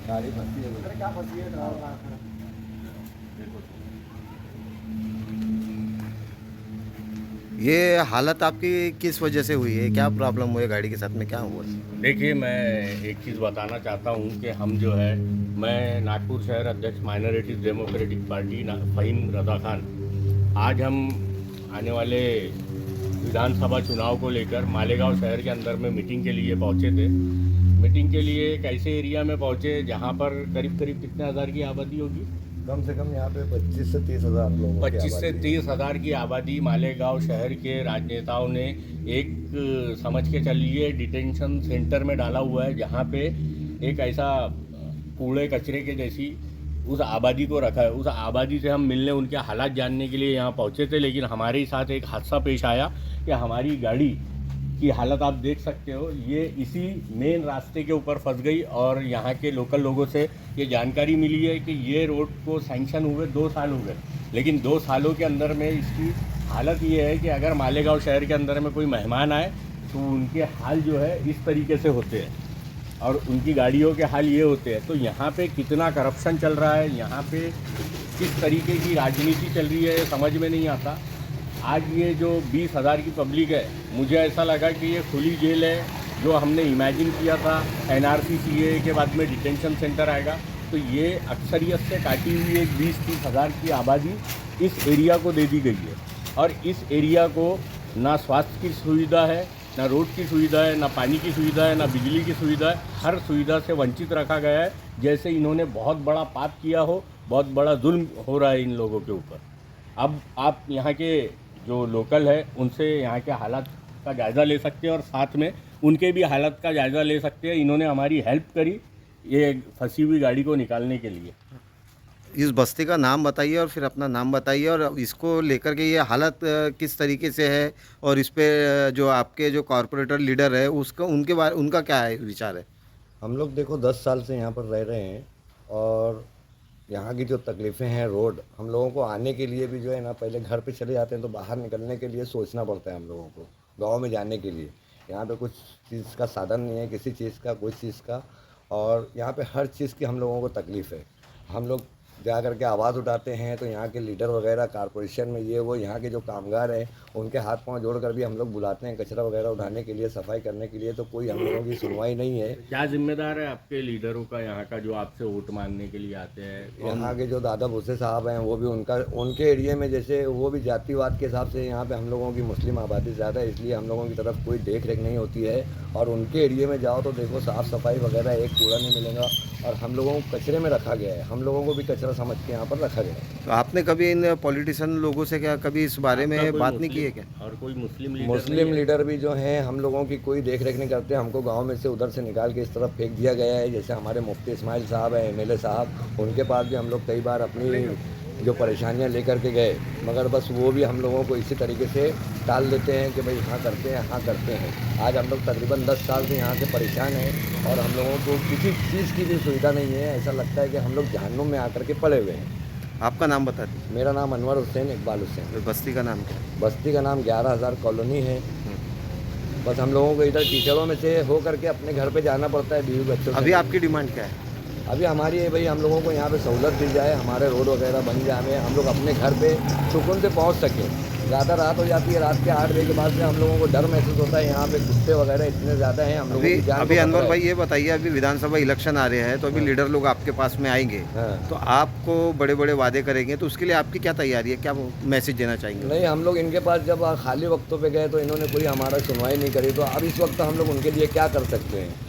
गाड़ी फंसी है। अरे क्या फंसी है देखो ये हालत आपकी किस वजह से हुई है? क्या प्रॉब्लम हुई है गाड़ी के साथ में, क्या हुआ? देखिए, मैं एक चीज़ बताना चाहता हूँ कि हम जो है, मैं नागपुर शहर अध्यक्ष माइनॉरिटीज़ डेमोक्रेटिक पार्टी फ़हीम रज़ा खान, आज हम आने वाले विधानसभा चुनाव को लेकर मालेगांव शहर के अंदर में मीटिंग के लिए पहुँचे थे। मीटिंग के लिए एक ऐसे एरिया में पहुँचे जहाँ पर करीब करीब कितने हज़ार की आबादी होगी? कम से कम यहाँ पे 25 से 30 हज़ार लोगों की 25 से आबादी है। 30 हज़ार की आबादी मालेगांव शहर के राजनेताओं ने एक समझ के चलिए डिटेंशन सेंटर में डाला हुआ है, जहाँ पे एक ऐसा कूड़े कचरे के जैसी उस आबादी को रखा है। उस आबादी से हम मिलने, उनके हालात जानने के लिए यहाँ पहुँचे थे, लेकिन हमारे साथ एक हादसा पेश आया कि हमारी गाड़ी की हालत आप देख सकते हो, ये इसी मेन रास्ते के ऊपर फंस गई। और यहाँ के लोकल लोगों से ये जानकारी मिली है कि ये रोड को सैंक्शन हुए 2 साल हो गए, लेकिन 2 सालों के अंदर में इसकी हालत ये है कि अगर मालेगांव शहर के अंदर में कोई मेहमान आए तो उनके हाल जो है इस तरीके से होते हैं और उनकी गाड़ियों के हाल ये होते हैं। तो यहाँ पे कितना करप्शन चल रहा है, यहाँ पे किस तरीके की राजनीति चल रही है, ये समझ में नहीं आता। आज ये जो 20 हज़ार की पब्लिक है, मुझे ऐसा लगा कि ये खुली जेल है। जो हमने इमेजिन किया था NRC CAA के बाद में डिटेंशन सेंटर आएगा, तो ये अक्सरियत से काटी हुई एक 20-30 हज़ार की आबादी इस एरिया को दे दी गई है। और इस एरिया को ना स्वास्थ्य की सुविधा है, ना रोड की सुविधा है, ना पानी की सुविधा है, ना बिजली की सुविधा है। हर सुविधा से वंचित रखा गया है, जैसे इन्होंने बहुत बड़ा पाप किया हो, बहुत बड़ा जुल्म हो रहा है इन लोगों के ऊपर। अब आप यहाँ के जो लोकल है उनसे यहाँ के हालात का जायज़ा ले सकते हैं और साथ में उनके भी हालत का जायज़ा ले सकते हैं। इन्होंने हमारी हेल्प करी ये फंसी हुई गाड़ी को निकालने के लिए। इस बस्ती का नाम बताइए और फिर अपना नाम बताइए, और इसको लेकर के ये हालत किस तरीके से है, और इस पे जो आपके जो कॉरपोरेटर लीडर है उसका उनका क्या है विचार है? हम लोग देखो 10 साल से यहाँ पर रह रहे हैं और यहाँ की जो तकलीफ़ें हैं, रोड हम लोगों को आने के लिए भी जो है ना, पहले घर पे चले जाते हैं तो बाहर निकलने के लिए सोचना पड़ता है हम लोगों को, गांव में जाने के लिए। यहाँ पे कुछ चीज़ का साधन नहीं है, किसी चीज़ का, कोई चीज़ का, और यहाँ पे हर चीज़ की हम लोगों को तकलीफ़ है। हम लोग जा कर के आवाज़ उठाते हैं तो यहाँ के लीडर वगैरह कॉरपोरेशन में ये वो यहाँ के जो कामगार हैं उनके हाथ पांव जोड़ कर भी हम लोग बुलाते हैं कचरा वगैरह उठाने के लिए, सफाई करने के लिए, तो कोई हम लोगों की सुनवाई नहीं है। क्या जिम्मेदार है आपके लीडरों का यहाँ का, जो आपसे वोट मांगने के लिए आते हैं? यहाँ के जो दादा भूसे साहब हैं वो भी उनके एरिया में जैसे वो भी जातिवाद के हिसाब से यहाँ पे हम लोगों की मुस्लिम आबादी ज़्यादा है, इसलिए हम लोगों की तरफ कोई देख रेख नहीं होती है। और उनके एरिया में जाओ तो देखो साफ़ सफाई वगैरह, एक कूड़ा नहीं मिलेगा और हम लोगों को कचरे में रखा गया है। हम लोगों को भी कचरा समझ के यहाँ पर रखा गया है। तो आपने कभी इन पॉलिटिशियन लोगों से क्या कभी इस बारे आपका में कोई बात नहीं की है मुस्लिम क्या? और कोई मुस्लिम लीडर मुस्लिम नहीं है? लीडर भी जो हैं हम लोगों की कोई देख रेख नहीं करते। हमको गांव में से उधर से निकाल के इस तरफ फेंक दिया गया है। जैसे हमारे मुफ्ती इस्माइल साहब हैं, MLA साहब, उनके पास भी हम लोग कई बार अपनी जो परेशानियां लेकर के गए, मगर बस वो भी हम लोगों को इसी तरीके से टाल देते हैं कि भाई हाँ करते हैं, हाँ करते हैं। आज हम लोग तकरीबन 10 साल से यहाँ से परेशान हैं और हम लोगों को किसी चीज़ की भी सुविधा नहीं है। ऐसा लगता है कि हम लोग जहन्नुम में आकर के पड़े हुए हैं। आपका नाम बता दीजिए। मेरा नाम अनवर हुसैन इकबाल हुसैन। बस्ती का नाम क्या है? बस्ती का नाम 11,000 कॉलोनी है। बस हम लोगों को इधर टीचरों में से हो करके अपने घर पे जाना पड़ता है बीवी बच्चों से। अभी आपकी डिमांड क्या है? अभी हमारी है भाई, हम लोगों को यहाँ पे सहूलत दी जाए, हमारे रोड वगैरह बन जाए, हम लोग अपने घर पे सुकून से पहुँच सकें। ज़्यादा रात हो जाती है, रात के 8 बजे के बाद से हम लोगों को डर महसूस होता है। यहाँ पे कुत्ते वगैरह इतने ज़्यादा हैं, हम लोगों की जान अभी को अनवर खतरा भाई है। ये बताइए, अभी विधानसभा इलेक्शन आ रहे हैं तो अभी लीडर लोग आपके पास में आएंगे, हाँ। तो आपको बड़े बड़े वादे करेंगे, तो उसके लिए आपकी क्या तैयारी है, क्या मैसेज देना चाहेंगे? नहीं, हम लोग इनके पास जब खाली वक्तों पे गए तो इन्होंने कोई हमारा सुनवाई नहीं करी, तो अब इस वक्त हम लोग उनके लिए क्या कर सकते हैं।